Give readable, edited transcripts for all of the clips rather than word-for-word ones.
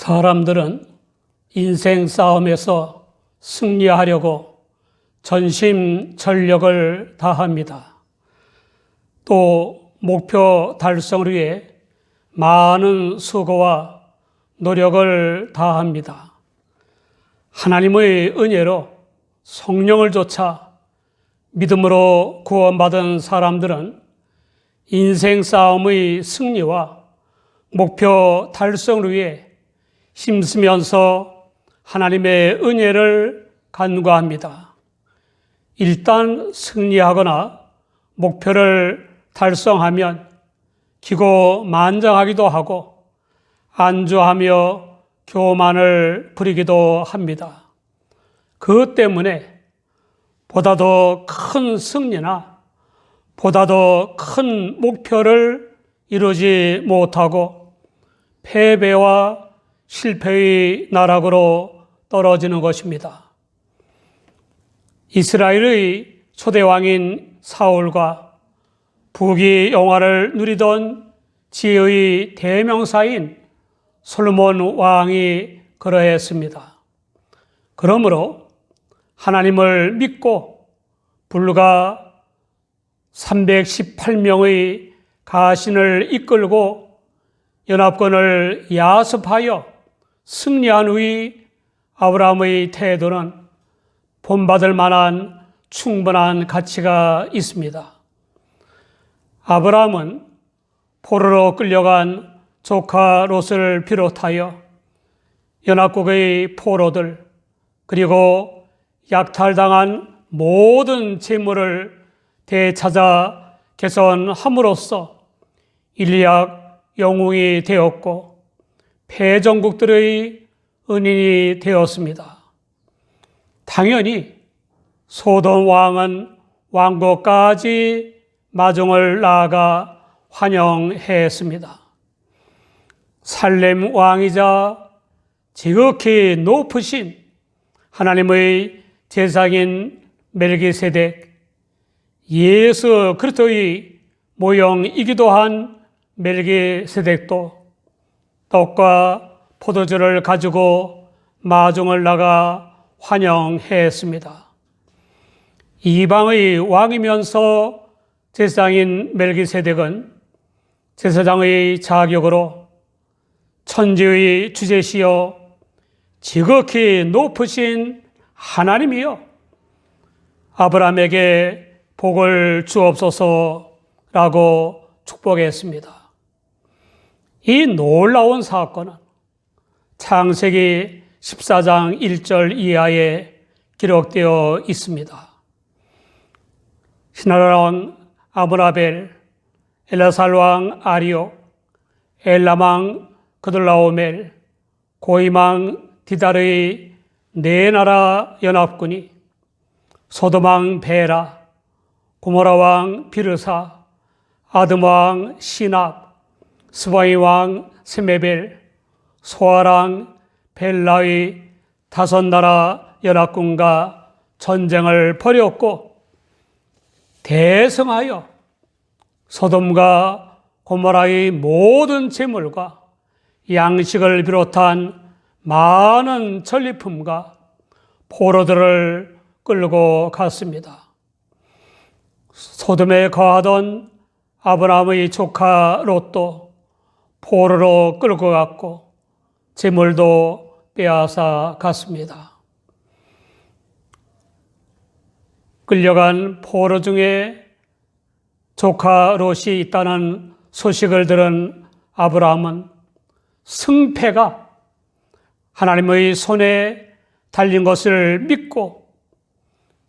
사람들은 인생 싸움에서 승리하려고 전심전력을 다합니다. 또 목표 달성을 위해 많은 수고와 노력을 다합니다. 하나님의 은혜로 성령을 좇아 믿음으로 구원받은 사람들은 인생 싸움의 승리와 목표 달성을 위해 힘쓰면서 하나님의 은혜를 간구합니다. 일단 승리하거나 목표를 달성하면 기고만장하기도 하고 안주하며 교만을 부리기도 합니다. 그 때문에 보다 더 큰 승리나 보다 더 큰 목표를 이루지 못하고 패배와 실패의 나락으로 떨어지는 것입니다. 이스라엘의 초대왕인 사울과 부귀 영화를 누리던 지혜의 대명사인 솔로몬 왕이 그러했습니다. 그러므로 하나님을 믿고 불과 318명의 가신을 이끌고 연합군을 야습하여 승리한 후의 아브라함의 태도는 본받을 만한 충분한 가치가 있습니다. 아브라함은 포로로 끌려간 조카 롯을 비롯하여 연합국의 포로들 그리고 약탈당한 모든 재물을 되찾아 개선함으로써 일약 영웅이 되었고 패전국들의 은인이 되었습니다. 당연히 소돔 왕은 왕국까지 마중을 나아가 환영했습니다. 살렘 왕이자 지극히 높으신 하나님의 제사장인 멜기세덱, 예수 그리스도의 모형이기도 한 멜기세덱도 떡과 포도주를 가지고 마중을 나가 환영했습니다. 이방의 왕이면서 제사장인 멜기세덱은 제사장의 자격으로 천지의 주제시여 지극히 높으신 하나님이여 아브라함에게 복을 주옵소서라고 축복했습니다. 이 놀라운 사건은 창세기 14장 1절 이하에 기록되어 있습니다. 신하라왕 아므라벨, 엘라살왕 아리옥, 엘람왕 그돌라오멜, 고임왕 디달의 네 나라 연합군이 소돔왕 베라, 고모라왕 비르사, 아드마왕 시납, 스바이왕 세메벨, 소아랑 벨라의 다섯 나라 연합군과 전쟁을 벌였고 대성하여 소돔과 고모라의 모든 재물과 양식을 비롯한 많은 전리품과 포로들을 끌고 갔습니다. 소돔에 거하던 아브라함의 조카 롯도 포로로 끌고 갔고 재물도 빼앗아 갔습니다. 끌려간 포로 중에 조카 롯이 있다는 소식을 들은 아브라함은 승패가 하나님의 손에 달린 것을 믿고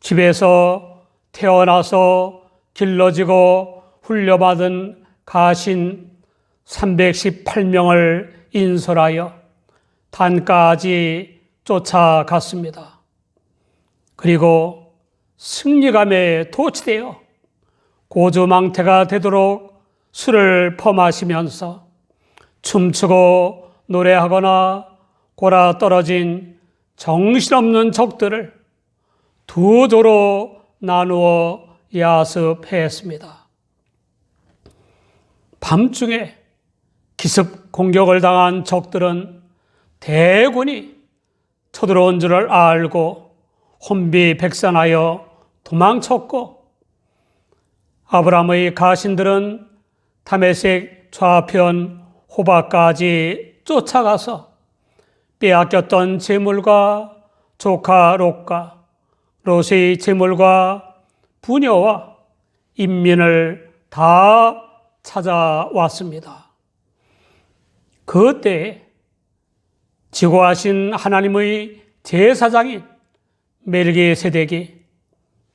집에서 태어나서 길러지고 훈련받은 가신 318명을 인솔하여 단까지 쫓아갔습니다. 그리고 승리감에 도취되어 고주망태가 되도록 술을 퍼마시면서 춤추고 노래하거나 골아 떨어진 정신없는 적들을 두 조로 나누어 야습했습니다. 밤중에 기습 공격을 당한 적들은 대군이 쳐들어온 줄을 알고 혼비백산하여 도망쳤고, 아브라함의 가신들은 다메섹 좌편 호바까지 쫓아가서 빼앗겼던 재물과 조카 롯과 롯의 재물과 부녀와 인민을 다 찾아왔습니다. 그때 지고하신 하나님의 제사장인 멜기세덱이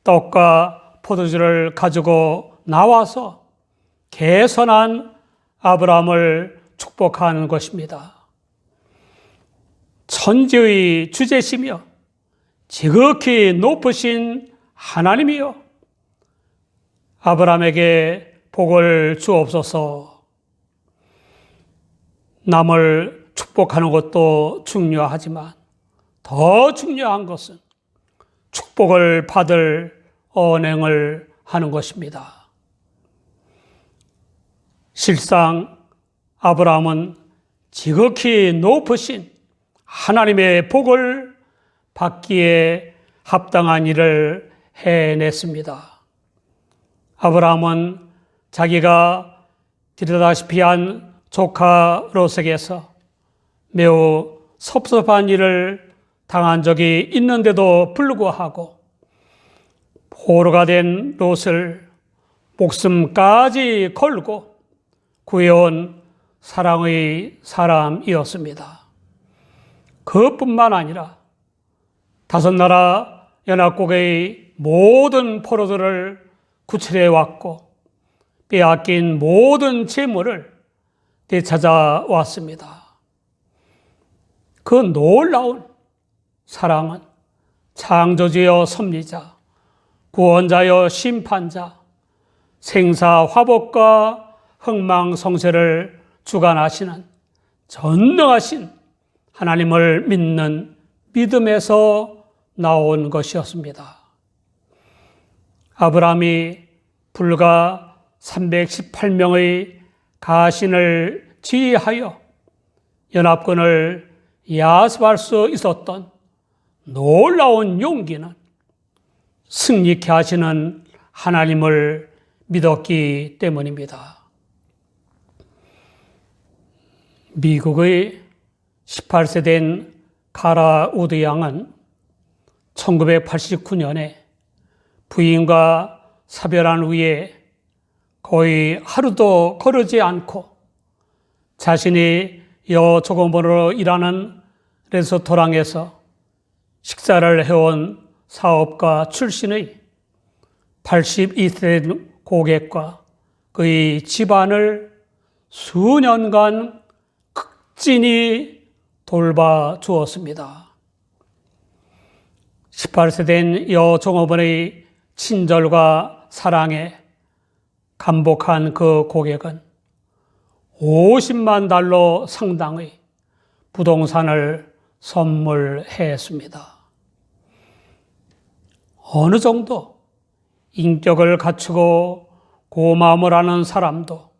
떡과 포도주를 가지고 나와서 개선한 아브라함을 축복하는 것입니다. 천지의 주제시며 지극히 높으신 하나님이여, 아브라함에게 복을 주옵소서. 남을 축복하는 것도 중요하지만 더 중요한 것은 축복을 받을 언행을 하는 것입니다. 실상 아브라함은 지극히 높으신 하나님의 복을 받기에 합당한 일을 해냈습니다. 아브라함은 자기가 들여다시피 한 조카 롯에게서 매우 섭섭한 일을 당한 적이 있는데도 불구하고 포로가 된 롯을 목숨까지 걸고 구해온 사랑의 사람이었습니다. 그뿐만 아니라 다섯 나라 연합국의 모든 포로들을 구출해 왔고 빼앗긴 모든 재물을 되찾아 왔습니다. 그 놀라운 사랑은 창조주여 섭리자, 구원자여 심판자, 생사화복과 흥망성쇠를 주관하시는 전능하신 하나님을 믿는 믿음에서 나온 것이었습니다. 아브라함이 불과 318명의 가신을 지휘하여 연합군을 야습할 수 있었던 놀라운 용기는 승리케 하시는 하나님을 믿었기 때문입니다. 미국의 18세 된 카라 우드 양은 1989년에 부인과 사별한 후에 거의 하루도 거르지 않고 자신이 여조건부로 일하는 레스토랑에서 식사를 해온 사업가 출신의 82세 된 고객과 그의 집안을 수년간 극진히 돌봐 주었습니다. 18세 된 여종업원의 친절과 사랑에 감복한 그 고객은 50만 달러 상당의 부동산을 선물했습니다. 어느 정도 인격을 갖추고 고마움을 하는 사람도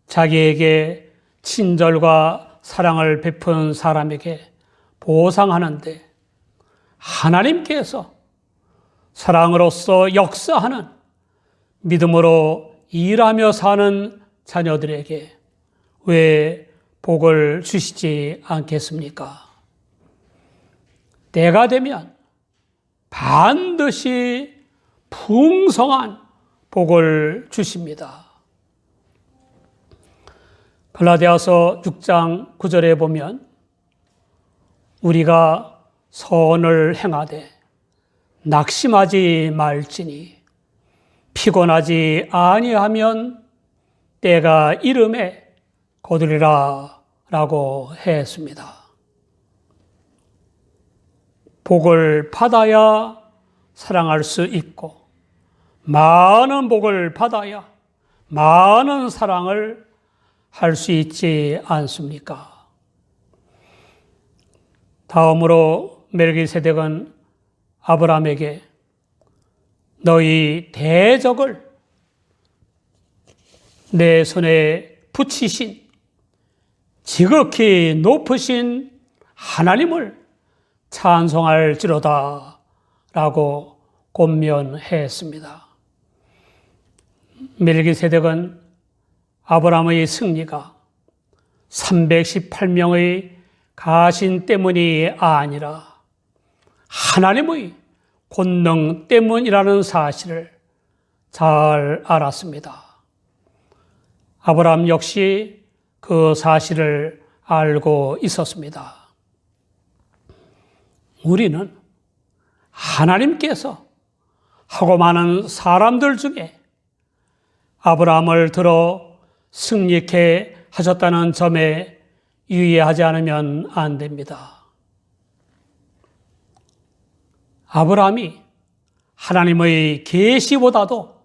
자기에게 친절과 사랑을 베푼 사람에게 보상하는데, 하나님께서 사랑으로서 역사하는 믿음으로 일하며 사는 자녀들에게 왜 복을 주시지 않겠습니까? 때가 되면 반드시 풍성한 복을 주십니다. 갈라디아서 6장 9절에 보면 우리가 선을 행하되 낙심하지 말지니 피곤하지 아니하면 때가 이름에 거두리라 라고 했습니다. 복을 받아야 사랑할 수 있고 많은 복을 받아야 많은 사랑을 할 수 있지 않습니까? 다음으로 멜기세덱은 아브라함에게 너희 대적을 내 손에 붙이신 지극히 높으신 하나님을 찬송할지로다 라고 권면했습니다. 멜기세덱은 아브라함의 승리가 318명의 가신 때문이 아니라 하나님의 권능 때문이라는 사실을 잘 알았습니다. 아브라함 역시 그 사실을 알고 있었습니다. 우리는 하나님께서 하고 많은 사람들 중에 아브라함을 들어 승리케 하셨다는 점에 유의하지 않으면 안 됩니다. 아브라함이 하나님의 계시보다도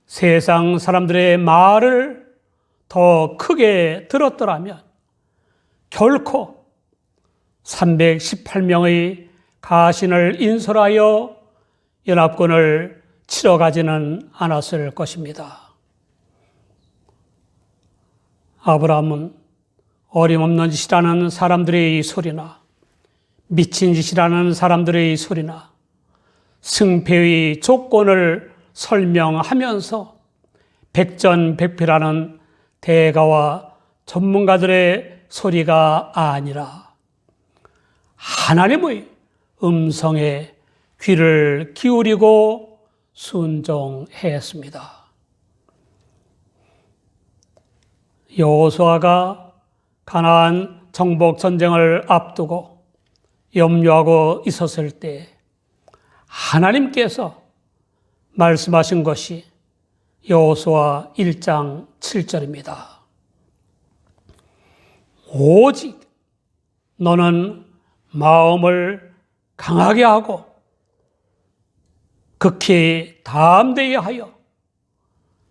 세상 사람들의 말을 더 크게 들었더라면 결코 318명의 가신을 인솔하여 연합군을 치러 가지는 않았을 것입니다. 아브라함은 어림없는 짓이라는 사람들의 소리나 미친 짓이라는 사람들의 소리나 승패의 조건을 설명하면서 백전백패라는 대가와 전문가들의 소리가 아니라 하나님의 음성에 귀를 기울이고 순종했습니다. 여호수아가 가나안 정복 전쟁을 앞두고 염려하고 있었을 때 하나님께서 말씀하신 것이 여호수아 1장 7절입니다. 오직 너는 마음을 강하게 하고 극히 담대히 하여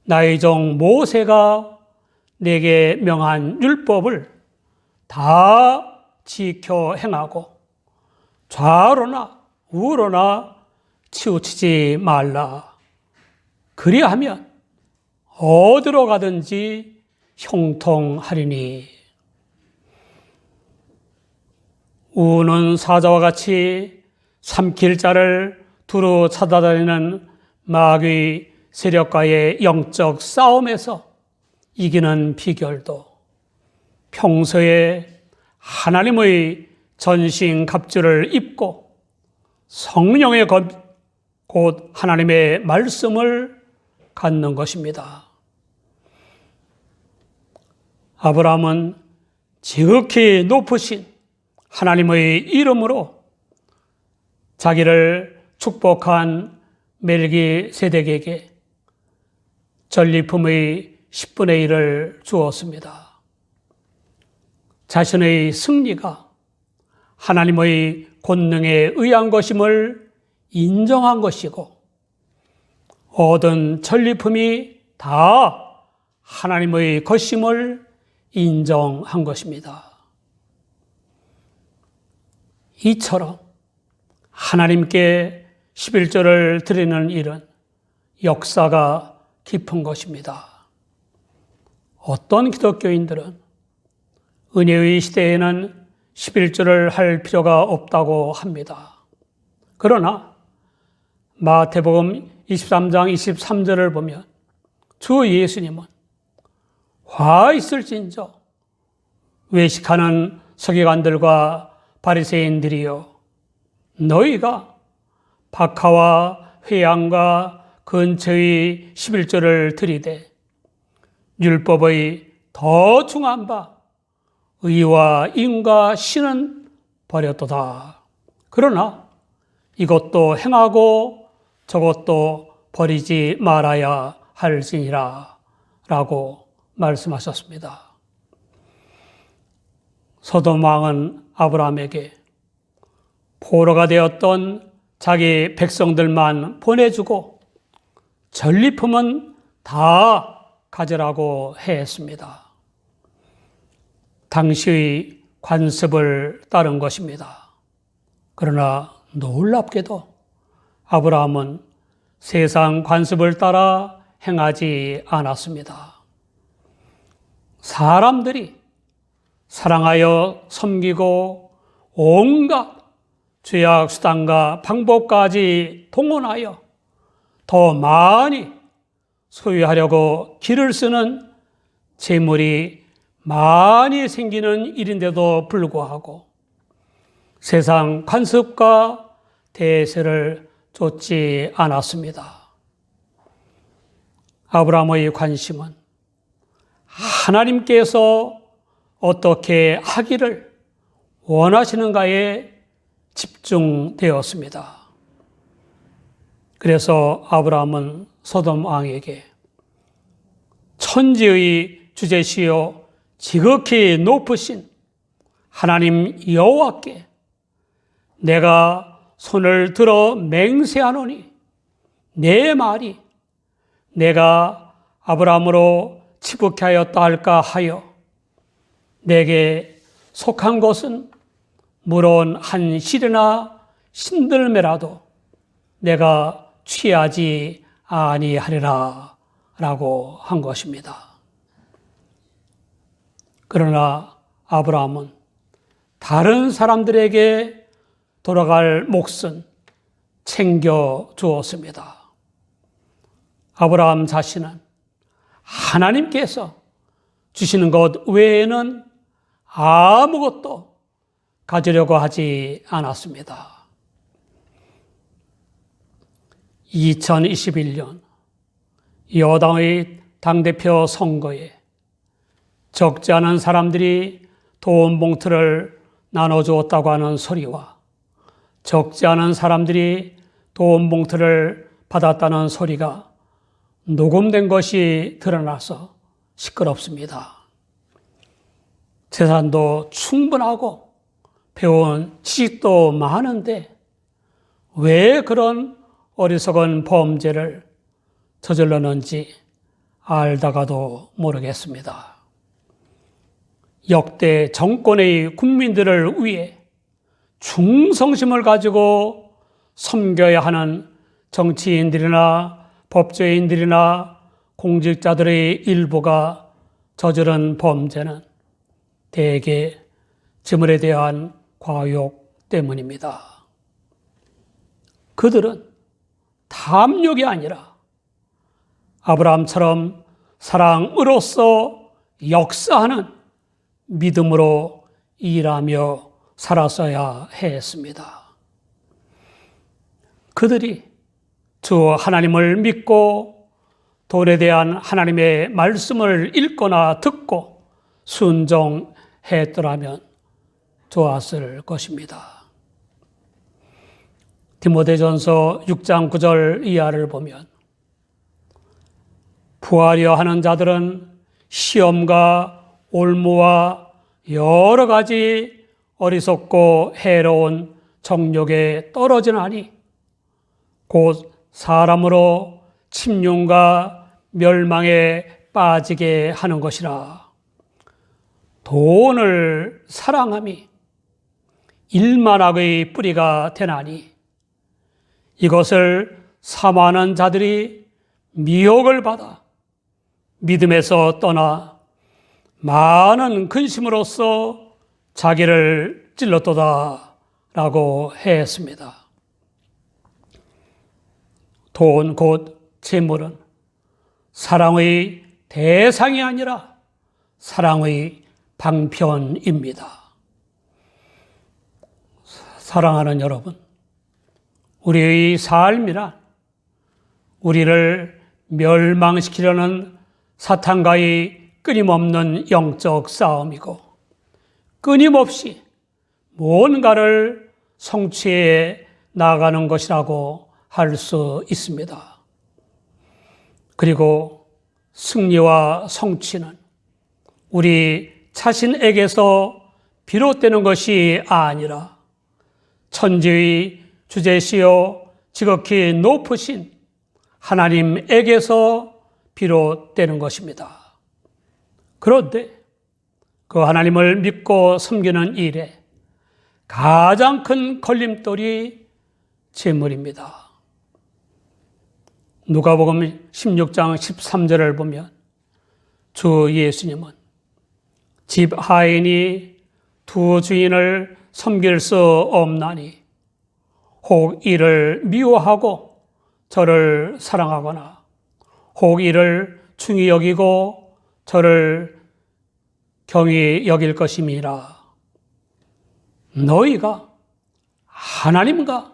나의 종 모세가 내게 명한 율법을 다 지켜 행하고 좌로나 우로나 치우치지 말라. 그리하면 어디로 가든지 형통하리니. 우는 사자와 같이 삼킬 자를 두루 찾아다니는 마귀 세력과의 영적 싸움에서 이기는 비결도 평소에 하나님의 전신갑주를 입고 성령의 곧 하나님의 말씀을 갖는 것입니다. 아브라함은 지극히 높으신 하나님의 이름으로 자기를 축복한 멜기세덱에게 전리품의 10분의 1을 주었습니다. 자신의 승리가 하나님의 권능에 의한 것임을 인정한 것이고 얻은 전리품이 다 하나님의 것임을 인정한 것입니다. 이처럼 하나님께 11조를 드리는 일은 역사가 깊은 것입니다. 어떤 기독교인들은 은혜의 시대에는 11조를 할 필요가 없다고 합니다. 그러나 마태복음 23장 23절을 보면 주 예수님은 화 있을진저 외식하는 서기관들과 바리새인들이여 너희가 박하와 회양과 근처의 11조를 드리되 율법의 더 중한 바 의와 인과 신은 버렸도다. 그러나 이것도 행하고 저것도 버리지 말아야 할지니라 라고 말씀하셨습니다. 소돔 왕은 아브라함에게 포로가 되었던 자기 백성들만 보내주고 전리품은 다 가져라고 했습니다. 당시의 관습을 따른 것입니다. 그러나 놀랍게도 아브라함은 세상 관습을 따라 행하지 않았습니다. 사람들이 사랑하여 섬기고 온갖 죄악 수단과 방법까지 동원하여 더 많이 소유하려고 길을 쓰는 재물이 많이 생기는 일인데도 불구하고 세상 관습과 대세를 쫓지 않았습니다. 아브라함의 관심은 하나님께서 어떻게 하기를 원하시는가에 집중되었습니다. 그래서 아브라함은 소돔 왕에게 천지의 주제시요 지극히 높으신 하나님 여호와께 내가 손을 들어 맹세하노니 내 말이 내가 아브라함으로 치북케 하였다 할까 하여 내게 속한 것은 물론 한 실이나 신들매라도 내가 취하지 아니하리라 라고 한 것입니다. 그러나 아브라함은 다른 사람들에게 돌아갈 몫은 챙겨 주었습니다. 아브라함 자신은 하나님께서 주시는 것 외에는 아무것도 가지려고 하지 않았습니다. 2021년 여당의 당대표 선거에 적지 않은 사람들이 돈 봉투를 나눠주었다고 하는 소리와 적지 않은 사람들이 돈 봉투를 받았다는 소리가 녹음된 것이 드러나서 시끄럽습니다. 재산도 충분하고 배운 지식도 많은데 왜 그런 어리석은 범죄를 저질렀는지 알다가도 모르겠습니다. 역대 정권의 국민들을 위해 충성심을 가지고 섬겨야 하는 정치인들이나 법조인들이나 공직자들의 일부가 저지른 범죄는 대개 재물에 대한 과욕 때문입니다. 그들은 탐욕이 아니라 아브라함처럼 사랑으로서 역사하는 믿음으로 일하며 살았어야 했습니다. 그들이 주 하나님을 믿고 돈에 대한 하나님의 말씀을 읽거나 듣고 순종했더라면 좋았을 것입니다. 디모데전서 6장 9절 이하를 보면 부하려 하는 자들은 시험과 올무와 여러 가지 어리석고 해로운 정욕에 떨어지나니 곧 사람으로 침륜과 멸망에 빠지게 하는 것이라. 돈을 사랑함이 일만악의 뿌리가 되나니 이것을 사모하는 자들이 미혹을 받아 믿음에서 떠나 많은 근심으로써 자기를 찔렀도다 라고 했습니다. 돈 곧 재물은 사랑의 대상이 아니라 사랑의 방편입니다. 사랑하는 여러분, 우리의 삶이란 우리를 멸망시키려는 사탄과의 끊임없는 영적 싸움이고 끊임없이 뭔가를 성취해 나가는 것이라고 할 수 있습니다. 그리고 승리와 성취는 우리 자신에게서 비롯되는 것이 아니라 천지의 주제시요 지극히 높으신 하나님에게서 비롯되는 것입니다. 그런데 그 하나님을 믿고 섬기는 일에 가장 큰 걸림돌이 재물입니다. 누가복음 16장 13절을 보면 주 예수님은 집 하인이 두 주인을 섬길 수 없나니 혹 이를 미워하고 저를 사랑하거나 혹 이를 중히 여기고 저를 경히 여길 것임이라. 너희가 하나님과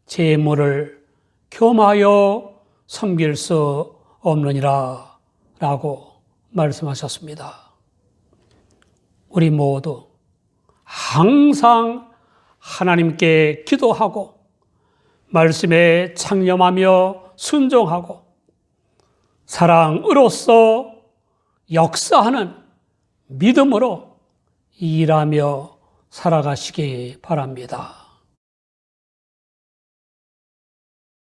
재물을 겸하여 섬길 수 없느니라 라고 말씀하셨습니다. 우리 모두 항상 하나님께 기도하고 말씀에 창념하며 순종하고 사랑으로서 역사하는 믿음으로 일하며 살아가시기 바랍니다.